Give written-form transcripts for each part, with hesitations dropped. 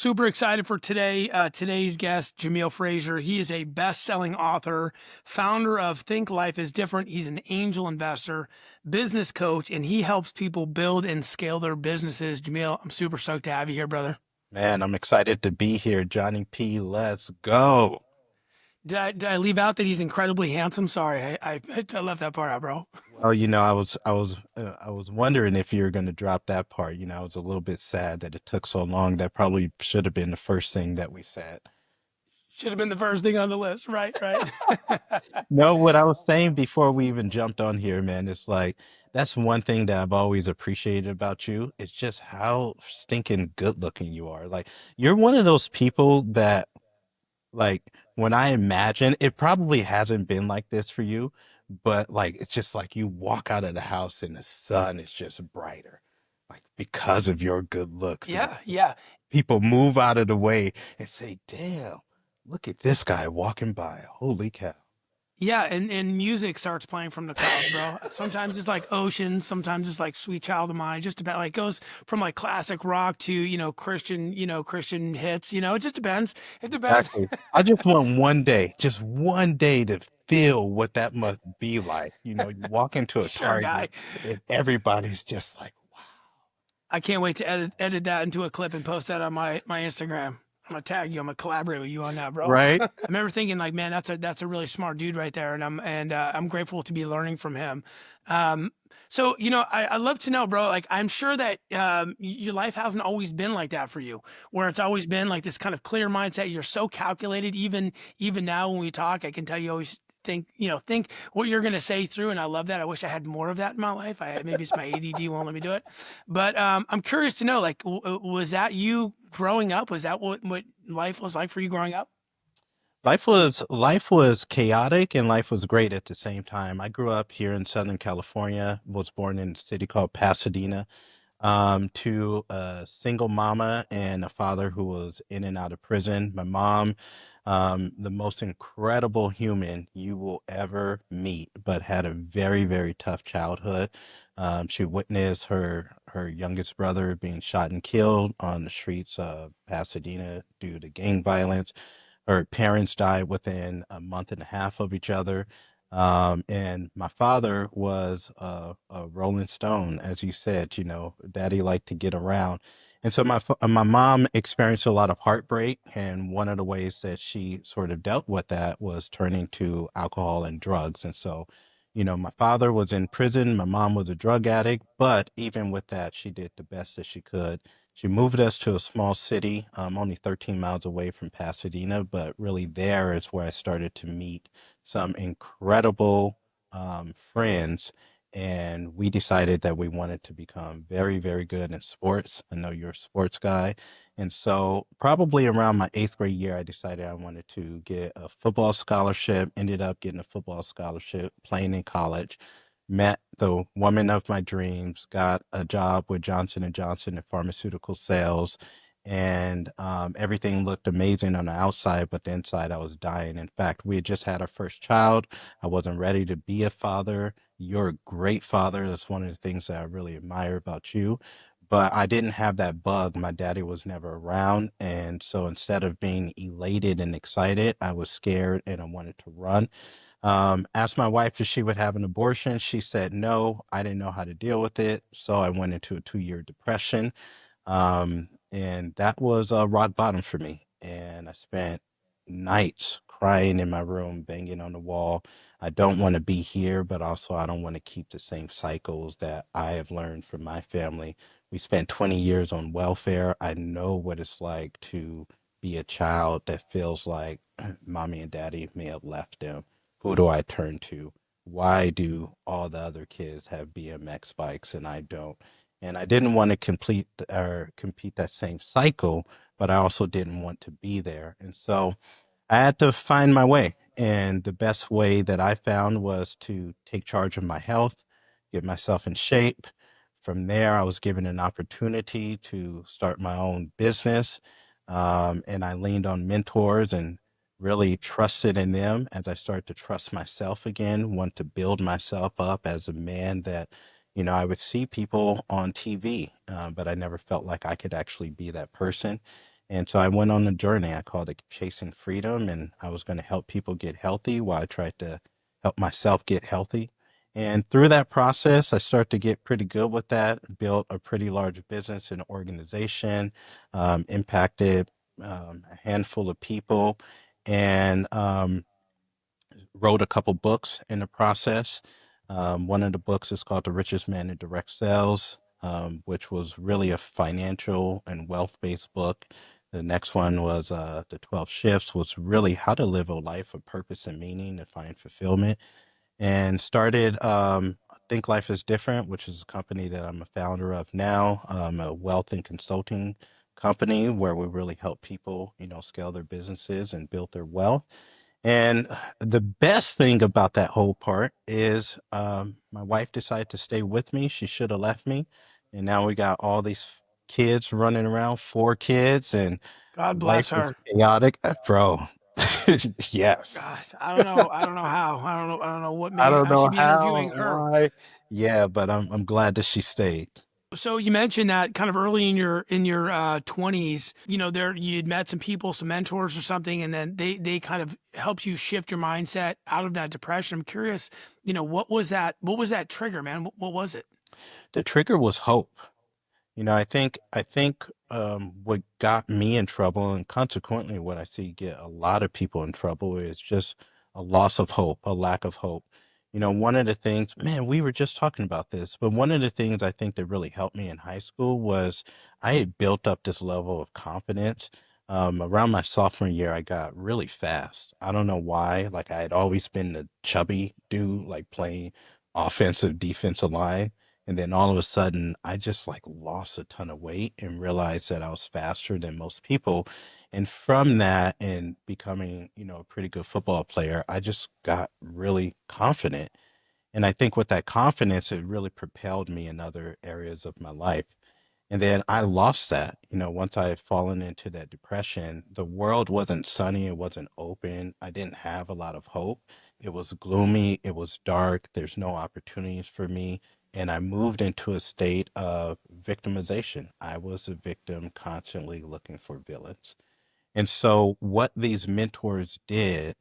Super excited for today. Today's guest, Jamil Frazier. He is a best-selling author, founder of Think Life is Different. He's an angel investor, business coach, and he helps people build and scale their businesses. Jamil, I'm super stoked to have you here, brother. Man, I'm excited to be here, Johnny P. Let's go. Did I leave out that he's incredibly handsome? Sorry, I left that part out, bro. Well, I was wondering if you were going to drop that part. I was a little bit sad that it took so long. That probably should have been the first thing that we said. Should have been the first thing on the list. Right, right. No, what I was saying before we even jumped on here, man, it's like that's one thing that I've always appreciated about you. It's just how stinking good looking you are. Like you're one of those people that like when I imagine it probably hasn't been like this for you, but like it's just like you walk out of the house and the sun is just brighter, like because of your good looks. And Yeah, yeah. people move out of the way and say, damn, look at this guy walking by. Holy cow. Yeah, and music starts playing from the clouds, bro. Sometimes it's like ocean, sometimes it's like Sweet Child of Mine, just about like goes from like classic rock to, Christian, Christian hits, it just depends. It depends. Exactly. I just want just one day to feel what that must be like. You walk into a Sure, guy. Target and everybody's just like, I can't wait to edit that into a clip and post that on my Instagram. I'm gonna tag you. I'm gonna collaborate with you on that, bro. right? I remember thinking like, man, that's a really smart dude right there, and I'm grateful to be learning from him. Um, so I love to know, bro. Like, I'm sure that your life hasn't always been like that for you, where it's always been like this kind of clear mindset. You're so calculated. Even now when we talk, I can tell you always think what you're gonna say through, and I love that. I wish I had more of that in my life. Maybe it's my ADD won't let me do it, but I'm curious to know, like, was that you growing up? Was that what life was like for you growing up? Life was chaotic and life was great at the same time. I grew up here in Southern California, was born in a city called Pasadena, to a single mama and a father who was in and out of prison. My mom, the most incredible human you will ever meet, but had a very, very tough childhood. She witnessed her youngest brother being shot and killed on the streets of Pasadena due to gang violence. Her parents died within a month and a half of each other. And my father was a Rolling Stone, as you said. Daddy liked to get around. And so my mom experienced a lot of heartbreak. And one of the ways that she sort of dealt with that was turning to alcohol and drugs. And so, my father was in prison. My mom was a drug addict. But even with that, she did the best that she could. She moved us to a small city, only 13 miles away from Pasadena, but really there is where I started to meet some incredible friends. And we decided that we wanted to become very, very good in sports. I know you're a sports guy. And so, probably around my eighth grade year, I decided I wanted to get a football scholarship, ended up getting a football scholarship, playing in college, met the woman of my dreams, got a job with Johnson and Johnson in pharmaceutical sales, and everything looked amazing on the outside, but the inside I was dying. In fact, we had just had our first child. I wasn't ready to be a father. You're a great father. That's one of the things that I really admire about you. But I didn't have that bug. My daddy was never around. And so instead of being elated and excited, I was scared and I wanted to run. Asked my wife if she would have an abortion. She said no. I didn't know how to deal with it. So I went into a 2 year depression. And that was rock bottom for me. And I spent nights crying in my room, banging on the wall. I don't want to be here, but also I don't want to keep the same cycles that I have learned from my family. We spent 20 years on welfare. I know what it's like to be a child that feels like mommy and daddy may have left them. Who do I turn to? Why do all the other kids have BMX bikes and I don't? And I didn't want to complete or compete that same cycle, but I also didn't want to be there. And so I had to find my way. And the best way that I found was to take charge of my health, get myself in shape. From there, I was given an opportunity to start my own business. And I leaned on mentors and really trusted in them as I started to trust myself again, want to build myself up as a man that, I would see people on TV, but I never felt like I could actually be that person. And so I went on a journey. I called it Chasing Freedom, and I was going to help people get healthy while I tried to help myself get healthy. And through that process, I started to get pretty good with that, built a pretty large business and organization, impacted a handful of people, and wrote a couple books in the process. One of the books is called The Richest Man in Direct Sales, which was really a financial and wealth based book. The next one was The 12 Shifts, was really how to live a life of purpose and meaning and find fulfillment. And started Think Life is Different, which is a company that I'm a founder of now, a wealth and consulting company where we really help people, scale their businesses and build their wealth. And the best thing about that whole part is my wife decided to stay with me. She should have left me. And now we got all these kids running around, 4 kids, and God life bless is her. chaotic. Bro, yes. Gosh, I don't know. I don't know how. I don't know what I made. don't I should know be interviewing how, her. why. Yeah, but I'm glad that she stayed. So you mentioned that kind of early in your 20s, there you'd met some people, some mentors or something, and then they kind of helped you shift your mindset out of that depression. I'm curious, what was that? What was that trigger, man? What was it? The trigger was hope. I think what got me in trouble, and consequently what I see get a lot of people in trouble, is just a loss of hope, a lack of hope. One of the things, man, we were just talking about this, but one of the things I think that really helped me in high school was I had built up this level of confidence. Around my sophomore year, I got really fast. I don't know why. Like, I had always been the chubby dude, like playing offensive, defensive line. And then all of a sudden, I just like lost a ton of weight and realized that I was faster than most people. And from that and becoming, a pretty good football player, I just got really confident. And I think with that confidence, it really propelled me in other areas of my life. And then I lost that, once I had fallen into that depression, the world wasn't sunny. It wasn't open. I didn't have a lot of hope. It was gloomy. It was dark. There's no opportunities for me. And I moved into a state of victimization. I was a victim constantly looking for villains. And so what these mentors did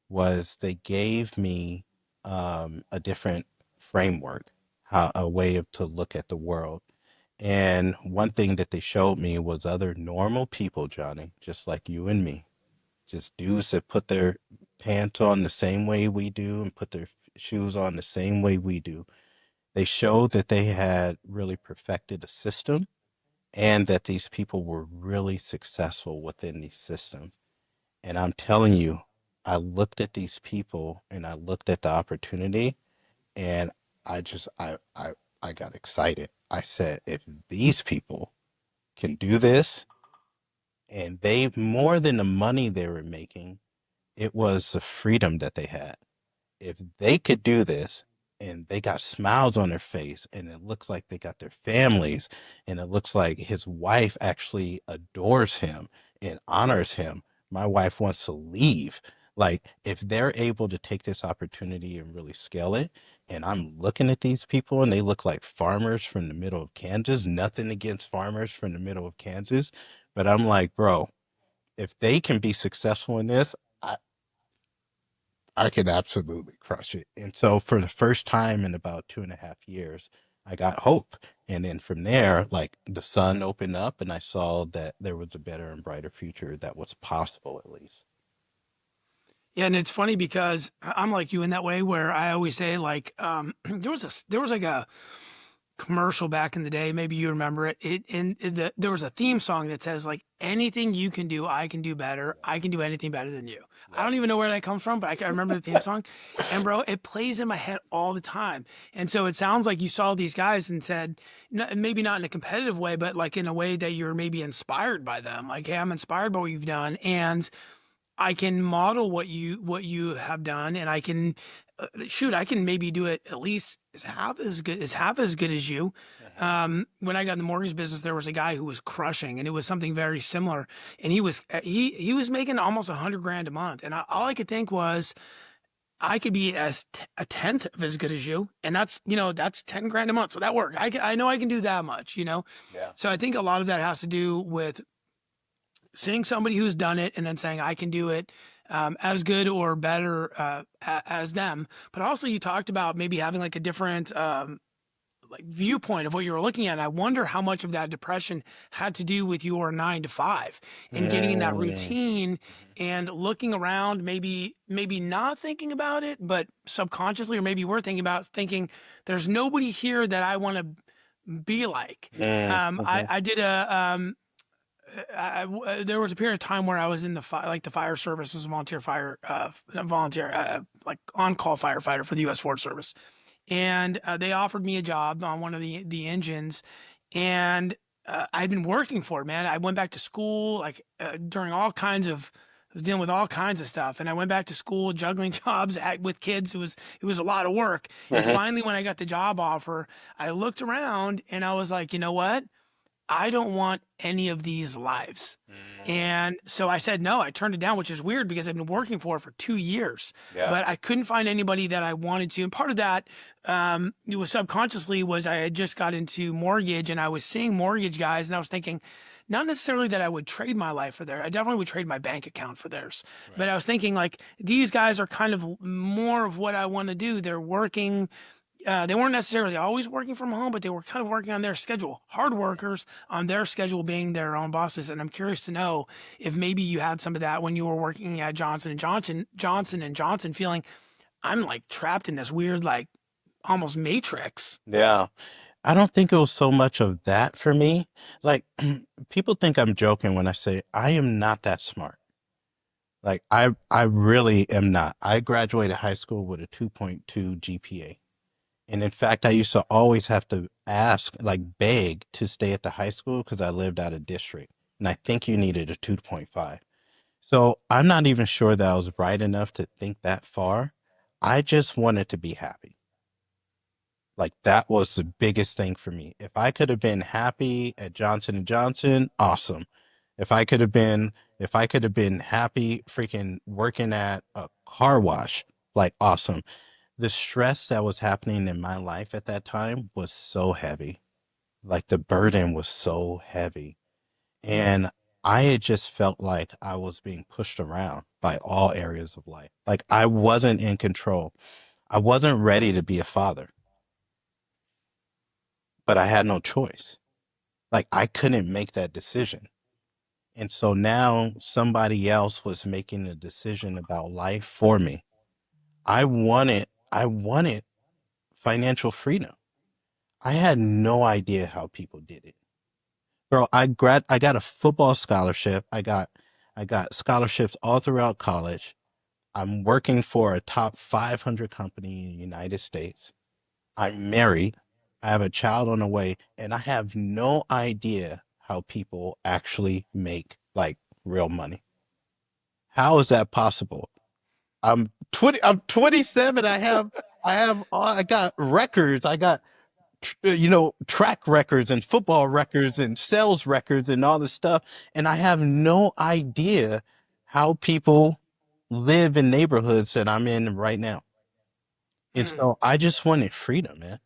was they gave me a different framework, a way to look at the world. And one thing that they showed me was other normal people, Johnny, just like you and me, just dudes that put their pants on the same way we do and put their shoes on the same way we do. They showed that they had really perfected a system and that these people were really successful within these systems. And I'm telling you, I looked at these people and I looked at the opportunity and I just I got excited. I said, if these people can do this, and they more than the money they were making, it was the freedom that they had. If they could do this and they got smiles on their face and it looks like they got their families and it looks like his wife actually adores him and honors him, my wife wants to leave. Like, if they're able to take this opportunity and really scale it, and I'm looking at these people and they look like farmers from the middle of Kansas, nothing against farmers from the middle of Kansas, but I'm like, bro, if they can be successful in this, I could absolutely crush it. And so for the first time in about 2.5 years, I got hope. And then from there, like, the sun opened up and I saw that there was a better and brighter future that was possible, at least. Yeah, and it's funny because I'm like you in that way where I always say like there was like a commercial back in the day, maybe you remember it. There was a theme song that says like anything you can do, I can do better. I can do anything better than you. I Yep. don't even know where that comes from, but I remember the theme song. And bro, it plays in my head all the time. And so it sounds like you saw these guys and said, maybe not in a competitive way, but like in a way that you're maybe inspired by them. Like, hey, I'm inspired by what you've done. And I can model what you have done, and I can shoot. I can maybe do it at least half as good as you. Uh-huh. When I got in the mortgage business, there was a guy who was crushing, and it was something very similar. And he was making almost 100 grand a month, and all I could think was I could be a tenth of as good as you, and that's 10 grand a month, so that worked. I know I can do that much. Yeah. So I think a lot of that has to do with seeing somebody who's done it and then saying I can do it as good or better as them. But also, you talked about maybe having like a different like viewpoint of what you were looking at. And I wonder how much of that depression had to do with your 9 to 5 and getting in that Mm, routine mhm. and looking around, maybe not thinking about it, but subconsciously, or maybe you were thinking there's nobody here that I want to be like. Mm, mhm. I did there was a period of time where I was in the like the fire service, was a volunteer fire, not volunteer, like on call firefighter for the U.S. Forest Service, and they offered me a job on one of the engines, and I'd been working for it, man. I went back to school like during all kinds of. I was dealing with all kinds of stuff, and I went back to school, juggling jobs with kids. It was a lot of work, and Mhm. finally, when I got the job offer, I looked around and I was like, you know what? I don't want any of these lives. Mm, And so I said no. I turned it down, which is weird because I've been working for it for 2 years, yeah. but I couldn't find anybody that I wanted to. And part of that, it was subconsciously, was I had just got into mortgage and I was seeing mortgage guys and I was thinking, not necessarily that I would trade my life for theirs. I definitely would trade my bank account for theirs. But Right. I was thinking like these guys are kind of more of what I want to do. They're working, they weren't necessarily always working from home, but they were kind of working on their schedule. Hard workers on their schedule, being their own bosses. And I'm curious to know if maybe you had some of that when you were working at Johnson and Johnson, feeling I'm like trapped in this weird, like almost matrix. Yeah. I don't think it was so much of that for me. Like, people think I'm joking when I say I am not that smart. Like, I really am not. I graduated high school with a 2.2 GPA. And in fact, I used to always have to ask, like beg to stay at the high school because I lived out of district. And I think you needed a 2.5. So I'm not even sure that I was bright enough to think that far. I just wanted to be happy. Like that was the biggest thing for me. If I could have been happy at Johnson and Johnson, awesome. If I could have been if I could have been happy freaking working at a car wash, like awesome. The stress that was happening in my life at that time was so heavy. Like the burden was so heavy. And I had just felt like I was being pushed around by all areas of life. Like I wasn't in control. I wasn't ready to be a father, but I had no choice. Like I couldn't make that decision. And so now somebody else was making a decision about life for me. I wanted financial freedom. I had no idea how people did it. Bro, I got a football scholarship. I got scholarships all throughout college. I'm working for a top 500 company in the United States. I'm married. I have a child on the way, and I have no idea how people actually make like real money. How is that possible? I'm 27. I got records. I got track records and football records and sales records and all this stuff. And I have no idea how people live in neighborhoods that I'm in right now. And Mm. so I just wanted freedom, man.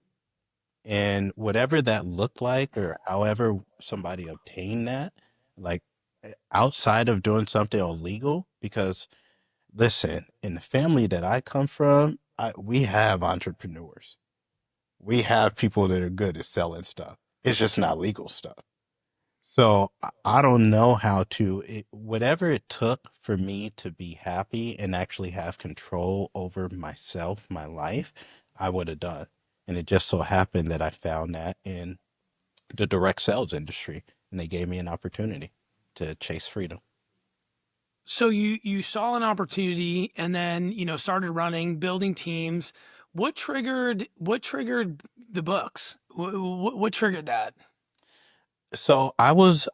And whatever that looked like, or however somebody obtained that, like outside of doing something illegal, because listen, in the family that I come from, we have entrepreneurs. We have people that are good at selling stuff. It's just not legal stuff. So I don't know how to, whatever it took for me to be happy and actually have control over myself, my life, I would have done. And it just so happened that I found that in the direct sales industry, and they gave me an opportunity to chase freedom. So you saw an opportunity and then started running, building teams. What triggered the books? What triggered that? So I was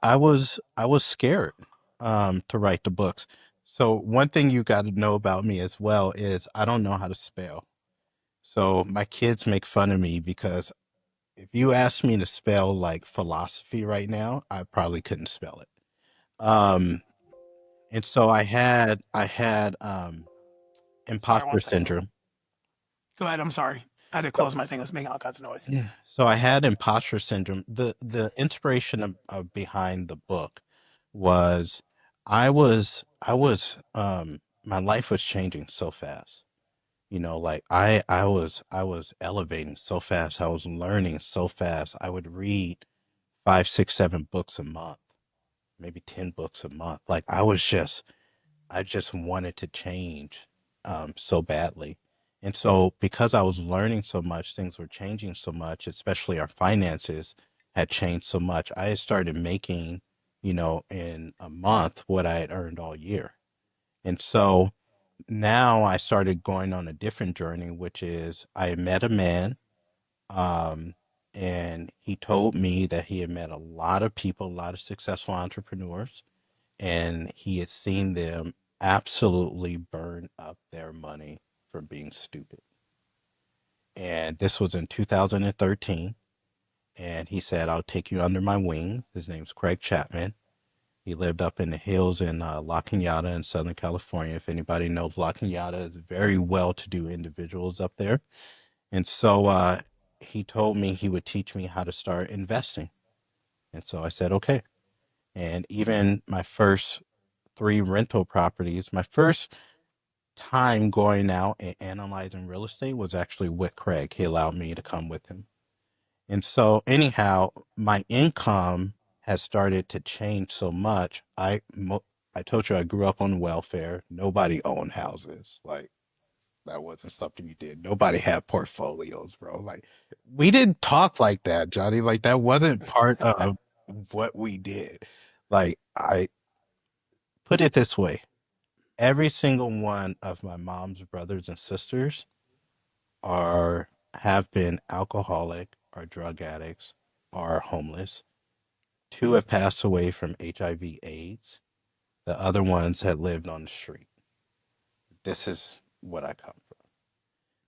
scared to write the books. So one thing you got to know about me as well is I don't know how to spell. So my kids make fun of me because if you ask me to spell like philosophy right now, I probably couldn't spell it. Um, and so I had Sorry, imposter one second. syndrome. Go ahead. I'm sorry. I had to close my thing. I was making all kinds of noise. Yeah. So I had imposter syndrome. The inspiration of behind the book was my life was changing so fast. You know, like I was elevating so fast. I was learning so fast. I would read five, six, 7 books a month, maybe 10 books a month. Like I just wanted to change so badly. And so because I was learning so much, things were changing so much, especially our finances had changed so much. I had started making, in a month what I had earned all year. And so now I started going on a different journey, which is I met a man, um, and he told me that he had met a lot of people, a lot of successful entrepreneurs, and he had seen them absolutely burn up their money for being stupid. And this was in 2013. And he said, I'll take you under my wing. His name's Craig Chapman. He lived up in the hills in La Cañada in Southern California. If anybody knows La Cañada, it's very well-to-do individuals up there. And so he told me he would teach me how to start investing. And so I said, okay. And even my first 3 rental properties, my first time going out and analyzing real estate was actually with Craig. He allowed me to come with him. And so, anyhow, my income has started to change so much. I told you I grew up on welfare. Nobody owned houses. Like that wasn't something you did. Nobody had portfolios, bro. Like we didn't talk like that, Johnny. Like that wasn't part of what we did. Like I put it this way. Every single one of my mom's brothers and sisters are have been alcoholic or drug addicts or homeless. 2 have passed away from HIV AIDS. The other ones had lived on the street. This is what I come from.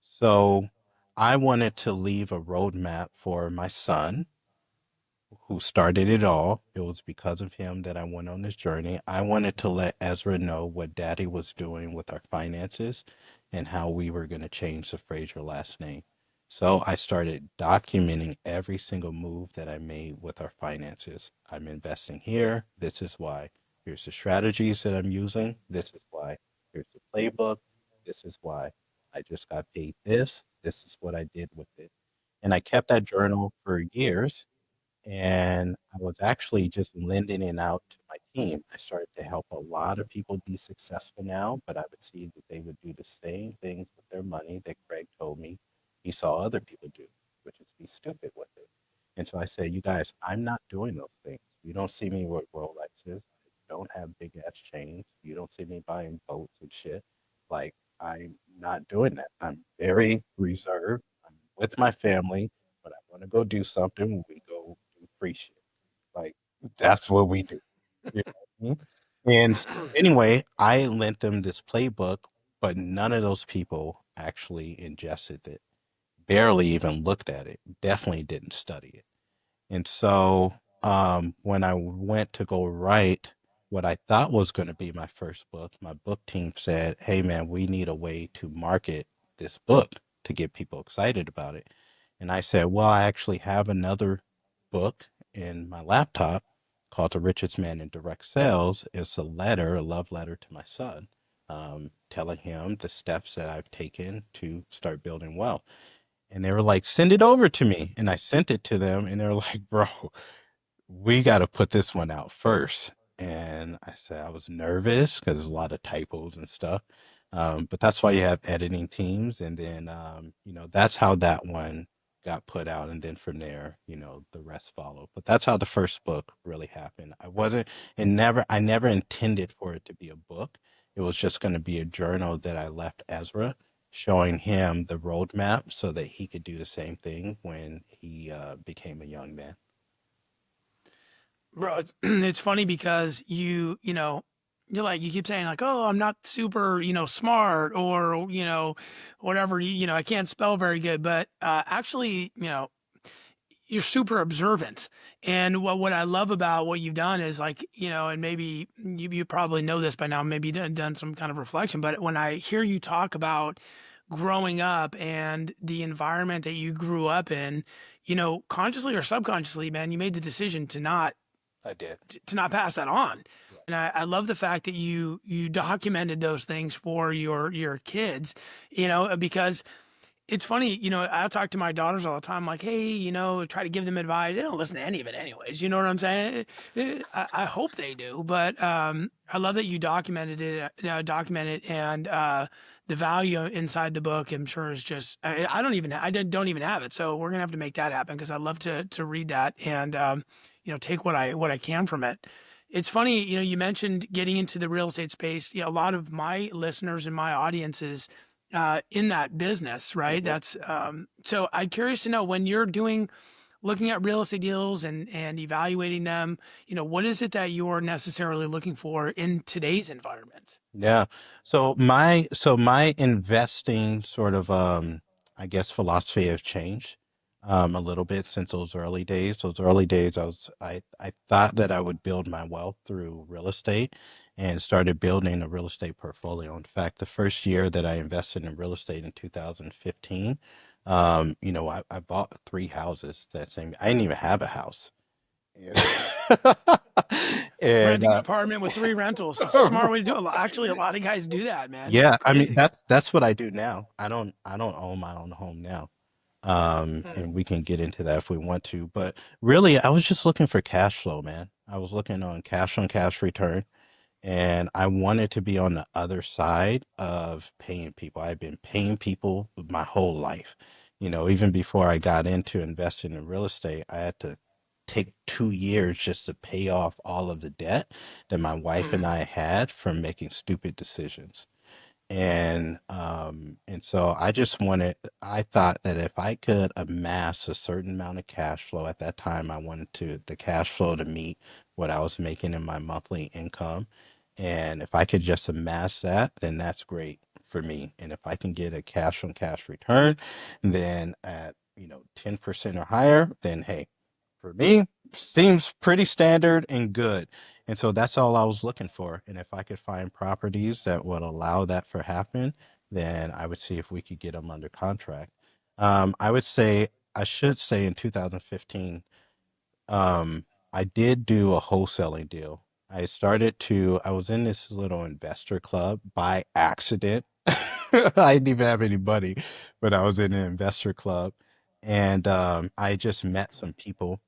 So I wanted to leave a roadmap for my son who started it all. It was because of him that I went on this journey. I wanted to let Ezra know what daddy was doing with our finances and how we were going to change the Frazier last name. So I started documenting every single move that I made with our finances. I'm investing here. This is why. Here's the strategies that I'm using. This is why. Here's the playbook. This is why. I just got paid this. This is what I did with it. And I kept that journal for years, and I was actually just lending it out to my team. I started to help a lot of people be successful now, but I would see that they would do the same things with their money that Craig told me he saw other people do, which is be stupid with it. And so I said, you guys, I'm not doing those things. You don't see me with Rolexes. I don't have big ass chains. You don't see me buying boats and shit. Like, I'm not doing that. I'm very reserved. I'm with my family. When I want to go do something, we go do free shit. Like, that's what we do. You know? And so anyway, I lent them this playbook, but none of those people actually ingested it, barely even looked at it, definitely didn't study it. And so when I went to go write what I thought was going to be my first book, my book team said, hey, man, we need a way to market this book to get people excited about it. And I said, well, I actually have another book in my laptop called The Richest Man in Direct Sales. It's a letter, a love letter to my son, telling him the steps that I've taken to start building wealth. And they were like, send it over to me. And I sent it to them, and they're like, bro, we got to put this one out first. And I said I was nervous because there's a lot of typos and stuff. But that's why you have editing teams. And then, that's how that one got put out. And then from there, the rest followed. But that's how the first book really happened. I never intended for it to be a book. It was just going to be a journal that I left Ezra, showing him the roadmap so that he could do the same thing when he became a young man. Bro, it's funny because you're like, you keep saying like, oh, I'm not super, smart or, whatever, I can't spell very good, but actually, you're super observant. And what I love about what you've done is like, and maybe you probably know this by now, maybe done some kind of reflection, but when I hear you talk about growing up and the environment that you grew up in, consciously or subconsciously, man, you made the decision to not I did. pass that on. And I love the fact that you documented those things for your kids, because it's funny, I talk to my daughters all the time, like, hey, try to give them advice. They don't listen to any of it anyways. You know what I'm saying? I hope they do, but I love that you documented, and the value inside the book, I'm sure is just, don't even have it, so we're gonna have to make that happen because I'd love to read that and take what I can from it. It's funny, you mentioned getting into the real estate space. A lot of my listeners and my audiences in that business, right? Mhm. That's so I'm curious to know when you're looking at real estate deals and evaluating them, what is it that you're necessarily looking for in today's environment? Yeah. So my investing sort of I guess philosophy has changed a little bit since those early days. Those early days I thought that I would build my wealth through real estate and started building a real estate portfolio. In fact, the first year that I invested in real estate in 2015, I bought 3 houses that same. I didn't even have a house. And, and Renting an apartment with three rentals is a smart way to do it. Actually, a lot of guys do that, man. It's yeah, I mean crazy. that's what I do now. I don't own my own home now. Mm, And we can get into that if we want to. But really, I was just looking for cash flow, man. I was looking on cash return, and I wanted to be on the other side of paying people. I've been paying people my whole life. Even before I got into investing in real estate, I had to take 2 years just to pay off all of the debt that my wife and mhm, I had from making stupid decisions. And so I thought that if I could amass a certain amount of cash flow at that time, I wanted the cash flow to meet what I was making in my monthly income. And if I could just amass that, then that's great for me. And if I can get a cash on cash return, then at 10% or higher, then hey, for me, seems pretty standard and good. And so that's all I was looking for. And if I could find properties that would allow that for happen, then I would see if we could get them under contract. I would say, I should say in 2015, um, I did do a wholesaling deal. I was in this little investor club by accident. I didn't even have any money, but I was in an investor club, and I just met some people,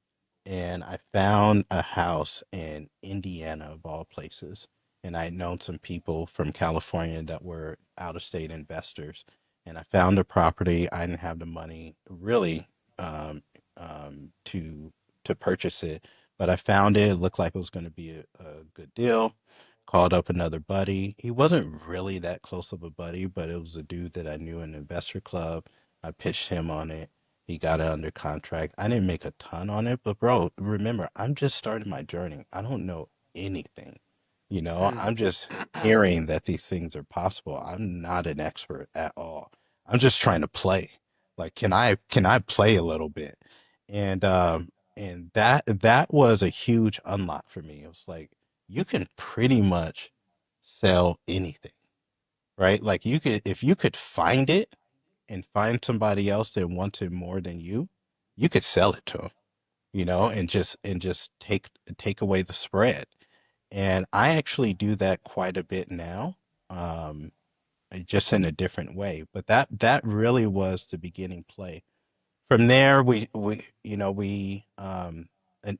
and I found a house in Indiana of all places. And I had known some people from California that were out of state investors. And I found a property. I didn't have the money really um, to purchase it, but I found it. It looked like it was going to be a good deal. Called up another buddy. He wasn't really that close of a buddy, but it was a dude that I knew in an investor club. I pitched him on it. He got it under contract. I didn't make a ton on it, but bro, remember, I'm just starting my journey. I don't know anything. mm. I'm just hearing that these things are possible. I'm not an expert at all. I'm just trying to play. Like, can I play a little bit? And that was a huge unlock for me. It was like you can pretty much sell anything, right? Like you could if you could find it and find somebody else that wants it more than you could sell it to them, and just take away the spread. And I actually do that quite a bit now, um, just in a different way. But that really was the beginning play. From there, an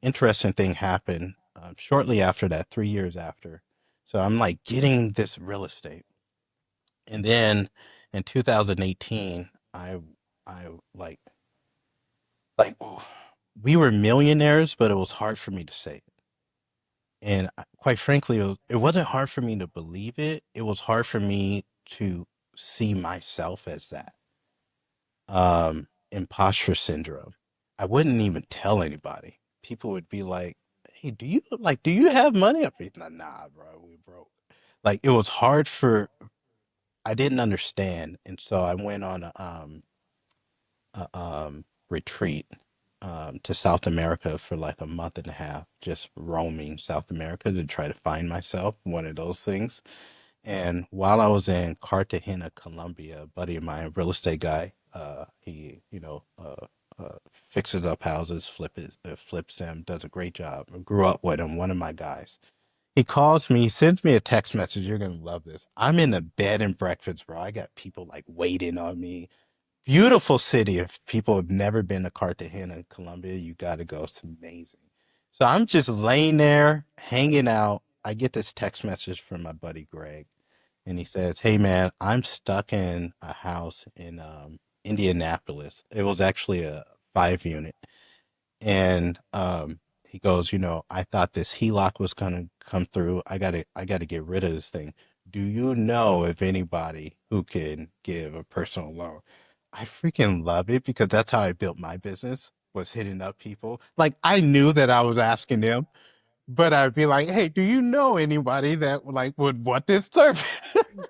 interesting thing happened shortly after that, 3 years after. So I'm like getting this real estate, and then in 2018, I like we were millionaires, but it was hard for me to say it. And quite frankly, it wasn't hard for me to believe it. It was hard for me to see myself as that. Imposter syndrome. I wouldn't even tell anybody. People would be like, "Hey, do you have money?" I'd be like, "Nah, bro, we broke." Like it was hard for I didn't understand, and so I went on a retreat to South America for like a month and a half, just roaming South America to try to find myself, one of those things. And while I was in Cartagena, Colombia, a buddy of mine, real estate guy, he, fixes up houses, flips them, does a great job. I grew up with him, one of my guys. He calls me, sends me a text message. You're gonna love this. I'm in a bed and breakfast, bro. I got people like waiting on me. Beautiful city. If people have never been to Cartagena, Colombia, you gotta go. It's amazing. So I'm just laying there, hanging out. I get this text message from my buddy Greg, and he says, "Hey man, I'm stuck in a house in Indianapolis. It was actually a 5 unit, and he goes, I thought this HELOC was gonna come through. I gotta get rid of this thing. Do you know of anybody who can give a personal loan?" I freaking love it because that's how I built my business, was hitting up people. Like I knew that I was asking them, but I'd be like, "Hey, do you know anybody that like would want this service?"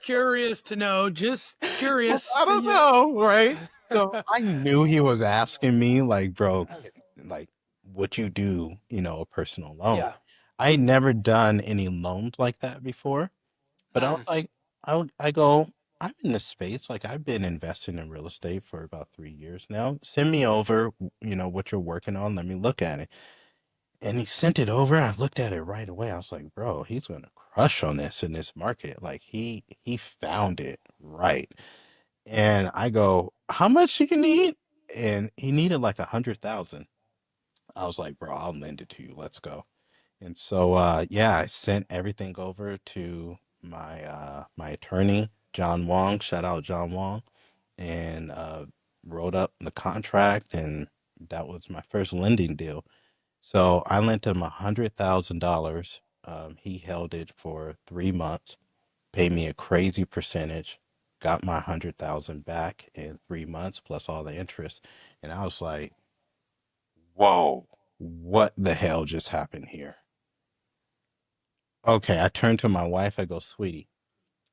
Curious to know, just curious. I don't Yeah. know, right? So I knew he was asking me, like, bro, like, would you do, a personal loan? Yeah. I had never done any loans like that before, but I was Mm. like, I go, I'm in this space. Like, I've been investing in real estate for about 3 years now. Send me over, what you're working on. Let me look at it. And he sent it over. I looked at it right away. I was like, bro, he's gonna crush on this in this market. Like, he found it right. And I go, how much you need? And he needed like 100,000. I was like, bro, I'll lend it to you. Let's go. And so yeah, I sent everything over to my attorney, John Wong. Shout out John Wong. And wrote up the contract, and that was my first lending deal. So I lent him $100,000. He held it for 3 months, paid me a crazy percentage, got my 100,000 back in 3 months plus all the interest. And I was like, whoa, what the hell just happened here? Okay, I turned to my wife. I go, sweetie,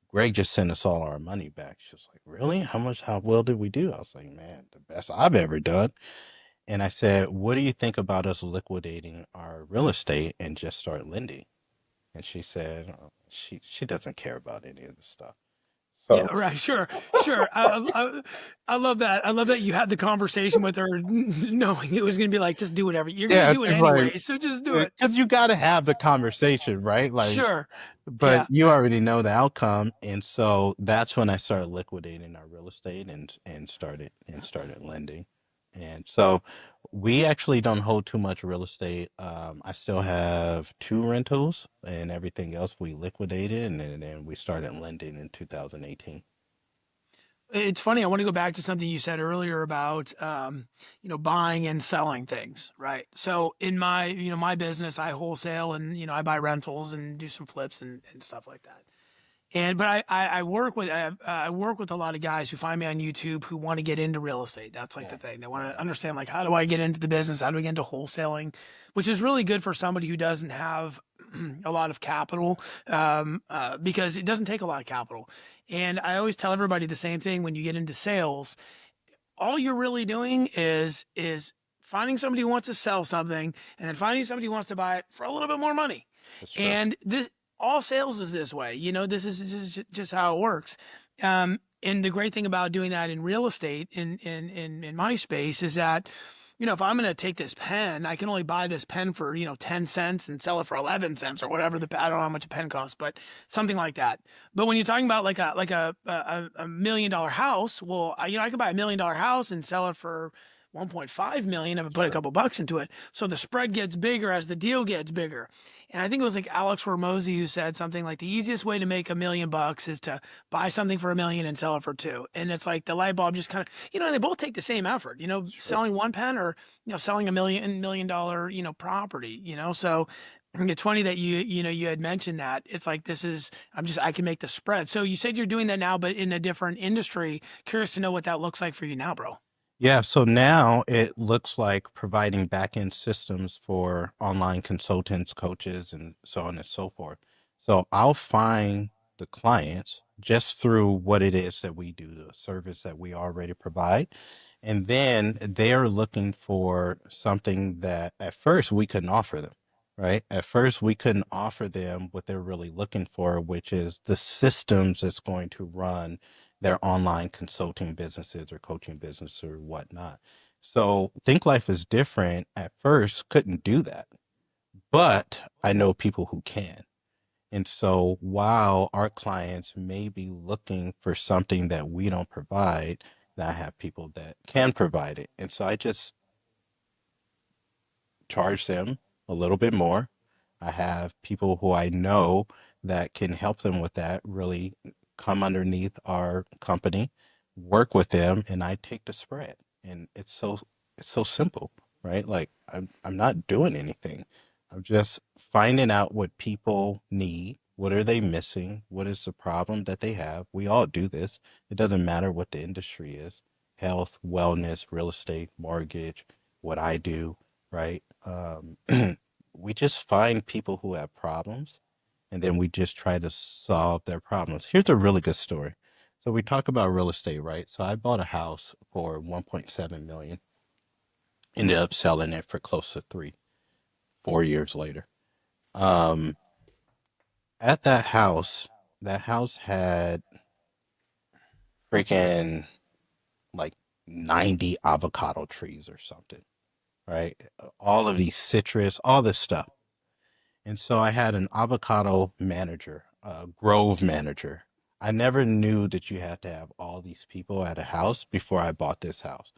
Greg just sent us all our money back. She was like, really? How well did we do? I was like, man, the best I've ever done. And I said, what do you think about us liquidating our real estate and just start lending? And she said, she doesn't care about any of this stuff. Yeah, So right. Sure, sure. I love that. I love that you had the conversation with her, knowing it was going to be like, just do whatever you're going to yeah, do it she's like, anyway. So just do it. because you got to have the conversation, right? Like, Sure. but Yeah. you already know the outcome, and so that's when I started liquidating our real estate and started lending. And so we actually don't hold too much real estate. I still have two rentals, and everything else we liquidated, and then we started lending in 2018. It's funny. I want to go back to something you said earlier about, buying and selling things, right? So in my, my business, I wholesale and, I buy rentals and do some flips and stuff like that. And but I work with I work with a lot of guys who find me on YouTube who want to get into real estate. That's like the Yeah. thing. They want to understand like how do I get into the business? How do I get into wholesaling? Which is really good for somebody who doesn't have a lot of capital, because it doesn't take a lot of capital. And I always tell everybody the same thing when you get into sales. All you're really doing is finding somebody who wants to sell something and then finding somebody who wants to buy it for a little bit more money. That's true. And this all sales is this way. This is just how it works. And the great thing about doing that in real estate in my space is that, if I'm going to take this pen, I can only buy this pen for, 10 cents and sell it for 11 cents or whatever I don't know how much a pen costs, but something like that. But when you're talking about like a $1 million house, well, I could buy $1 million house and sell it for 1.5 million if I put a Sure. couple bucks into it. So the spread gets bigger as the deal gets bigger. And I think it was like Alex Ramosi who said something like the easiest way to make $1 million is to buy something for 1 million and sell it for two. And it's like the light bulb just kind of, they both take the same effort, Sure. selling one pen or, selling $1 million, property, So it's funny that you had mentioned that. It's like I can make the spread. So you said you're doing that now, but in a different industry. Curious to know what that looks like for you now, bro. Yeah, so now it looks like providing back-end systems for online consultants, coaches, and so on and so forth. So I'll find the clients just through what it is that we do, the service that we already provide. And then they're looking for something that at first we couldn't offer them, right? At first we couldn't offer them what they're really looking for, which is the systems that's going to run their online consulting businesses or coaching business or whatnot. So Think Life is different at first couldn't do that, but I know people who can. And so while our clients may be looking for something that we don't provide, I have people that can provide it. And so I just charge them a little bit more. I have people who I know that can help them with that really come underneath our company, work with them, and I take the spread. And it's so simple, right? Like I'm not doing anything. I'm just finding out what people need. What are they missing? What is the problem that they have? We all do this. It doesn't matter what the industry is. Health, wellness, real estate, mortgage, what I do, right? We just find people who have problems and then we just try to solve their problems. Here's a really good story. So we talk about real estate, right? So I bought a house for 1.7 million, ended up selling it for close to 4 years later. Um, at that house had freaking like 90 avocado trees or something, right? All of these citrus, all this stuff. And so I had an avocado manager, a grove manager. I never knew that you had to have all these people at a house before I bought this house.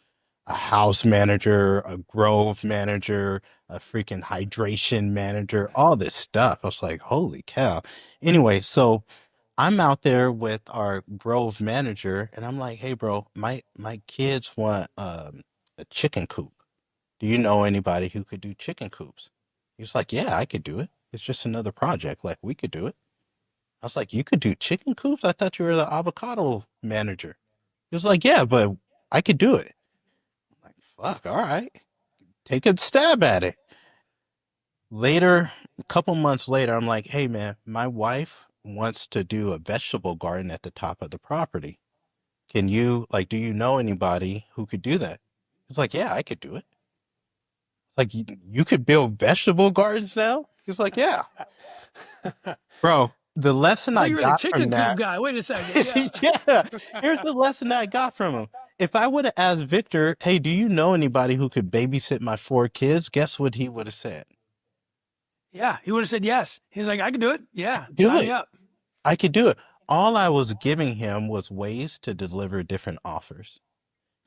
A house manager, a grove manager, a freaking hydration manager, all this stuff. I was like, holy cow. Anyway, so I'm out there with our grove manager and I'm like, hey bro, my kids want a chicken coop. Do you know anybody who could do chicken coops? He was like, yeah, I could do it. It's just another project. Like, we could do it. I was like, you could do chicken coops? I thought you were the avocado manager. He was like, yeah, but I could do it. I'm like, fuck, all right. Take a stab at it. Later, a couple months later, I'm like, hey, man, my wife wants to do a vegetable garden at the top of the property. Can you, like, do you know anybody who could do that? He's like, yeah, I could do it. Like you could build vegetable gardens now? He's like, yeah, I bro. The lesson thought I you were the got from chicken coop that, guy. Wait a second. Yeah. yeah, here's the lesson I got from him. If I would have asked Victor, hey, do you know anybody who could babysit my 4 kids? Guess what he would have said? Yeah. He would have said yes. He's like, I can do it. I Yeah. could do Sign me it. up. I could do it. All I was giving him was ways to deliver different offers.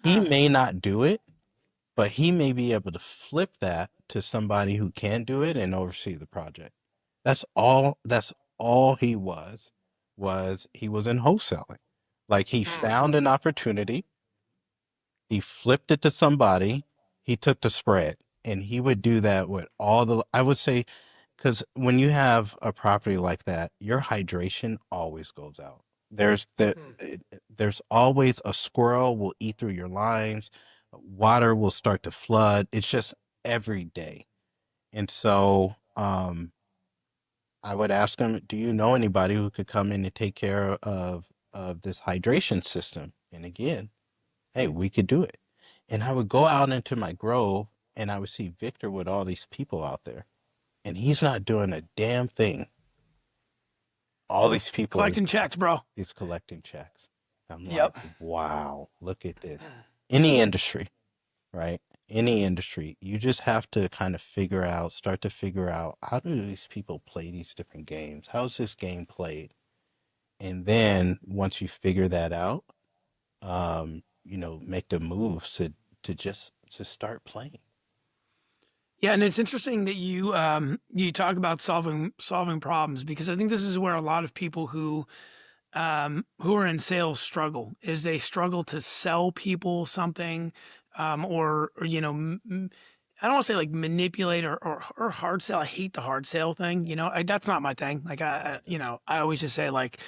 He Mm. may not do it, but he may be able to flip that to somebody who can do it and oversee the project. That's all was he was in wholesaling. Like he Mm. found an opportunity, he flipped it to somebody, he took the spread. And he would do that with all the I would say because when you have a property like that, your hydration always goes out. Mm. There's always a squirrel will eat through your lines, water will start to flood. It's just every day. And so I would ask them, do you know anybody who could come in and take care of this hydration system? And again, hey, we could do it. And I would go out into my grove and I would see Victor with all these people out there, and he's not doing a damn thing. All these people are Collecting checks, bro. he's collecting checks. I'm like, Yep. wow, look at this. Any industry, right? Any industry, you just have to kind of start to figure out how do these people play these different games? How's this game played? And then once you figure that out, make the moves to just to start playing. Yeah, and it's interesting that you talk about solving problems because I think this is where a lot of people who are in sales struggle is they struggle to sell people something or I don't want to say like manipulate or hard sell. I hate the hard sale thing. That's not my thing. Like I always just say like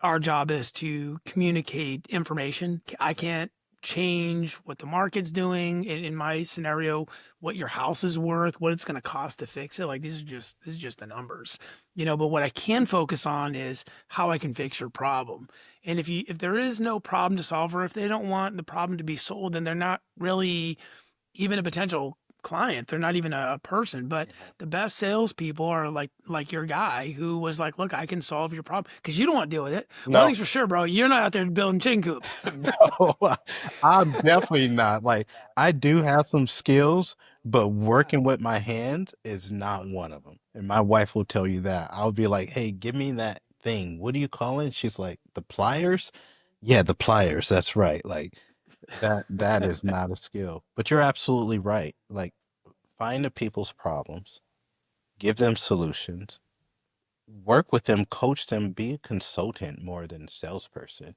our job is to communicate information. I can't change what the market's doing in my scenario, what your house is worth, what it's going to cost to fix it. Like this is just the numbers, but what I can focus on is how I can fix your problem. And if there is no problem to solve, or if they don't want the problem to be sold, then they're not really even a potential client. They're not even a person. But Mhm. the best salespeople are like your guy who was like, look, I can solve your problem because you don't want to deal with it. One No, thing's for sure, bro. You're not out there building chicken coops. no, I'm definitely not. Like, I do have some skills, but working with my hands is not one of them. And my wife will tell you that. I'll be like, hey, give me that thing. What do you call it? She's like, the pliers? Yeah, the pliers. That's right. Like, that is not a skill. But you're absolutely right. Like, find the people's problems, give them solutions, work with them, coach them, be a consultant more than a salesperson.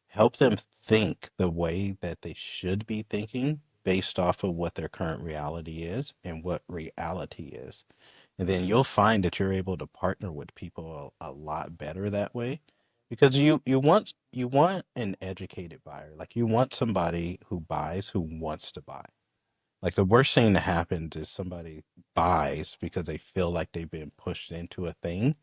Help them think the way that they should be thinking based off of what their current reality is and what reality is. And then you'll find that you're able to partner with people a lot better that way because you want an educated buyer. Like you want somebody who buys who wants to buy. Like the worst thing that happens is somebody buys because they feel like they've been pushed into a thing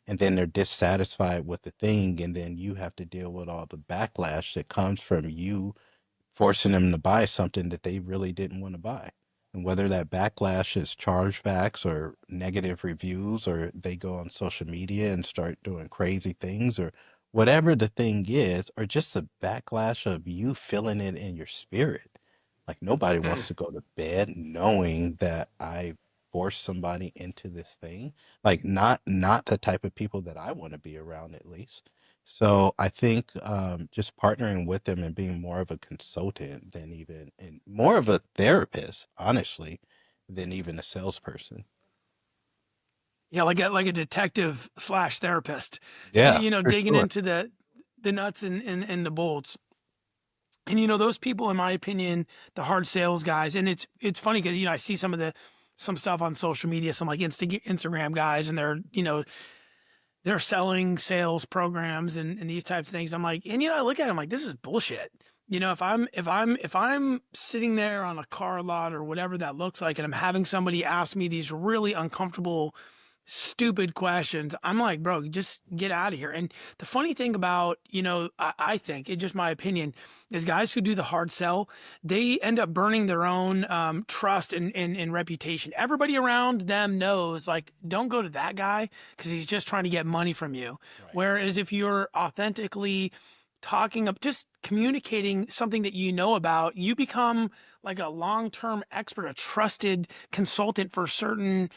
and then they're dissatisfied with the thing and then you have to deal with all the backlash that comes from you forcing them to buy something that they really didn't want to buy. And whether that backlash is chargebacks or negative reviews or they go on social media and start doing crazy things or whatever the thing is, or just a backlash of you feeling it in your spirit. Like nobody wants to go to bed knowing that I forced somebody into this thing. Like not the type of people that I want to be around at least. So I think just partnering with them and being more of a consultant than even and more of a therapist, honestly, than even a salesperson. Yeah, like a detective slash therapist. Yeah, for Digging sure. into the nuts and the bolts. And those people, in my opinion, the hard sales guys, and it's funny because I see some stuff on social media, some like Instagram guys, and they're selling sales programs and these types of things. I'm like, and I look at them like this is bullshit. If I'm sitting there on a car lot or whatever that looks like, and I'm having somebody ask me these really uncomfortable, stupid questions, I'm like, bro, just get out of here. And the funny thing about, I think, it's just my opinion, is guys who do the hard sell, they end up burning their own trust and reputation. Everybody around them knows, like, don't go to that guy because he's just trying to get money from you. Right. Whereas if you're authentically talking up, just communicating something that you know about, you become like a long-term expert, a trusted consultant for certain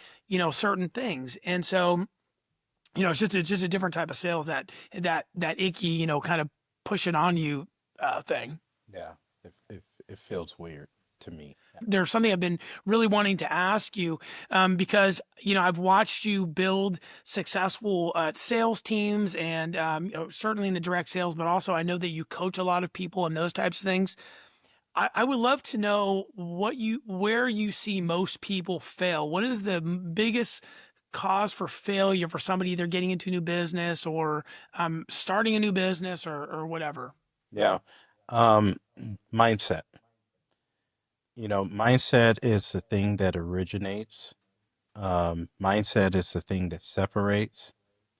things. And so, it's just a different type of sales, that icky, kind of push it on you thing. Yeah. It feels weird to me. There's something I've been really wanting to ask you, because I've watched you build successful sales teams, and certainly in the direct sales, but also I know that you coach a lot of people and those types of things. I would love to know where you see most people fail. What is the biggest cause for failure for somebody either getting into a new business or starting a new business or whatever? Yeah. Um, mindset. Mindset is the thing that originates. Mindset is the thing that separates.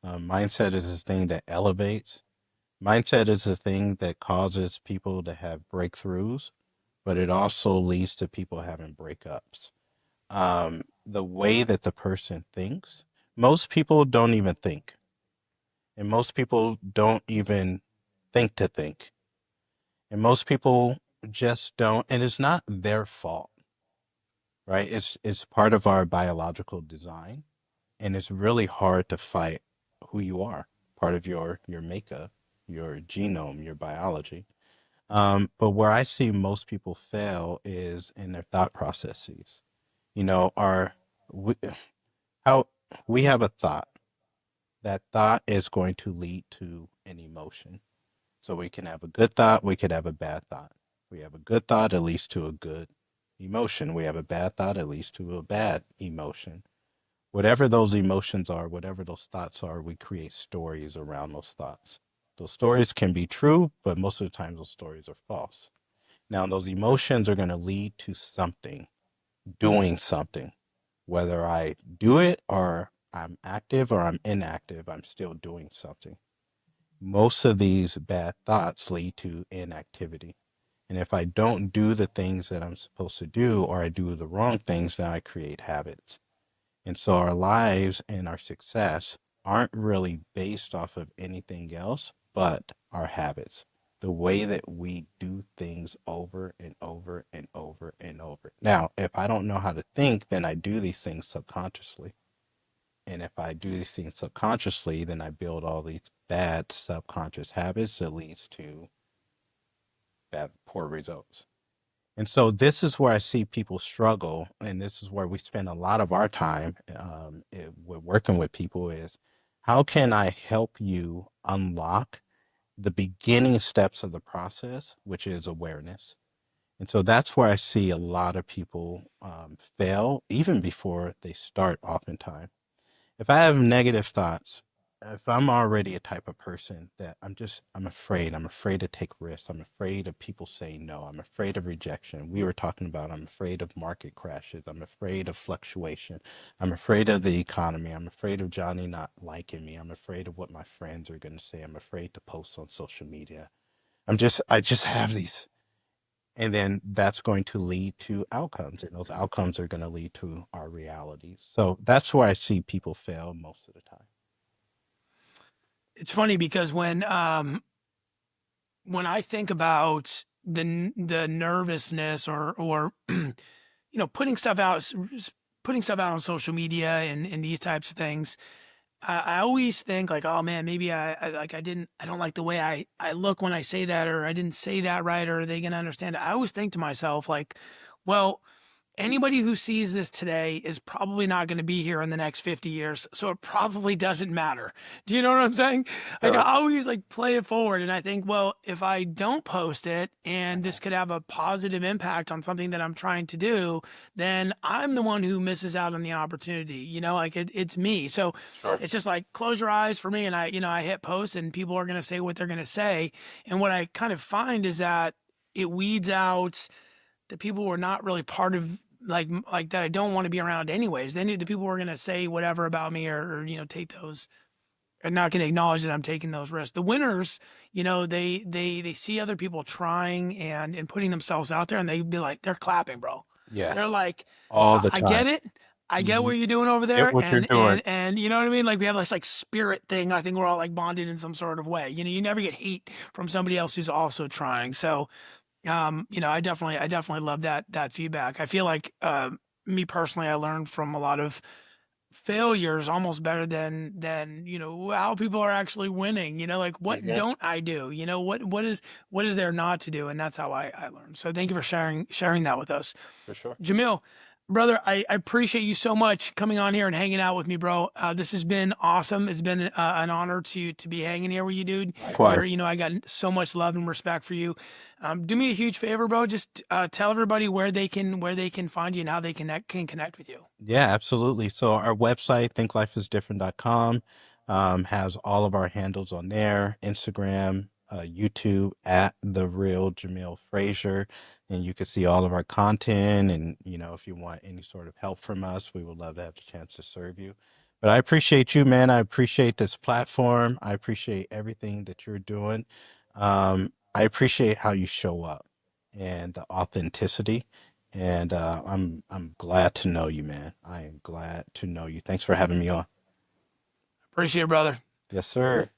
Mindset is the thing that elevates. Mindset is the thing that causes people to have breakthroughs, but it also leads to people having breakups. The way that the person thinks, most people don't even think, and most people don't even think to think, and most people just don't, and it's not their fault, right? It's part of our biological design, and it's really hard to fight who you are, part of your makeup, your genome, your biology. But where I see most people fail is in their thought processes. Our we, how we have a thought. That thought is going to lead to an emotion. So we can have a good thought, we could have a bad thought. We have a good thought, it leads to a good emotion. We have a bad thought, it leads to a bad emotion. Whatever those emotions are, whatever those thoughts are, we create stories around those thoughts. Those stories can be true, but most of the time those stories are false. Now, those emotions are going to lead to something, doing something. Whether I do it or I'm active or I'm inactive, I'm still doing something. Most of these bad thoughts lead to inactivity. And if I don't do the things that I'm supposed to do, or I do the wrong things, now I create habits. And so our lives and our success aren't really based off of anything else but our habits. The way that we do things over and over and over and over. Now, if I don't know how to think, then I do these things subconsciously. And if I do these things subconsciously, then I build all these bad subconscious habits that leads to bad, poor results. And so this is where I see people struggle, and this is where we spend a lot of our time with working with people is how can I help you unlock the beginning steps of the process, which is awareness. And so that's where I see a lot of people fail even before they start oftentimes. If I have negative thoughts, if I'm already a type of person that I'm afraid. I'm afraid to take risks. I'm afraid of people saying no. I'm afraid of rejection. We were talking about I'm afraid of market crashes. I'm afraid of fluctuation. I'm afraid of the economy. I'm afraid of Johnny not liking me. I'm afraid of what my friends are going to say. I'm afraid to post on social media. I just have these. And then that's going to lead to outcomes, and those outcomes are going to lead to our realities. So that's where I see people fail most of the time. It's funny because when I think about the nervousness or putting stuff out on social media and these types of things, I always think like, oh man, maybe I don't like the way I look when I say that, or I didn't say that right, or are they gonna understand it? I always think to myself like, well, anybody who sees this today is probably not going to be here in the next 50 years, so it probably doesn't matter. Do you know what I'm saying? Like I Sure. always like play it forward, and I think, well, if I don't post it and Mhm. this could have a positive impact on something that I'm trying to do, then I'm the one who misses out on the opportunity. Like it's me. So Sure. it's just like close your eyes for me, and I hit post, and people are going to say what they're going to say. And what I kind of find is that it weeds out the people who are not really part of like that I don't want to be around anyways. Then the people who are gonna say whatever about me or take those are not gonna acknowledge that I'm taking those risks. The winners, they see other people trying and putting themselves out there, and they be like they're clapping, bro. They're Yes. like, All the I time. get it. I get what Mhm. you're doing over Get there, what you're and doing. you know what I mean. Like we have this like spirit thing. I think we're all like bonded in some sort of way. You never get hate from somebody else who's also trying. So I definitely love that feedback. I feel like me personally, I learned from a lot of failures almost better than how people are actually winning. Like what Mhm. don't I do? What is there not to do? And that's how I learned. So thank you for sharing that with us. For sure. Jamil, brother, I appreciate you so much coming on here and hanging out with me, bro. This has been awesome. It's been an honor to be hanging here with you, dude. Likewise. I got so much love and respect for you. Do me a huge favor, bro. Just tell everybody where they can find you and how they can connect with you. Yeah, absolutely. So our website, thinklifeisdifferent.com, has all of our handles on there, Instagram, YouTube at the real Jamil Frazier, and you can see all of our content. And if you want any sort of help from us, we would love to have the chance to serve you. But I appreciate you, man. I appreciate this platform. I appreciate everything that you're doing. I appreciate how you show up and the authenticity. And I'm glad to know you, man. I am glad to know you. Thanks for having me on. Appreciate it, brother. Yes, sir.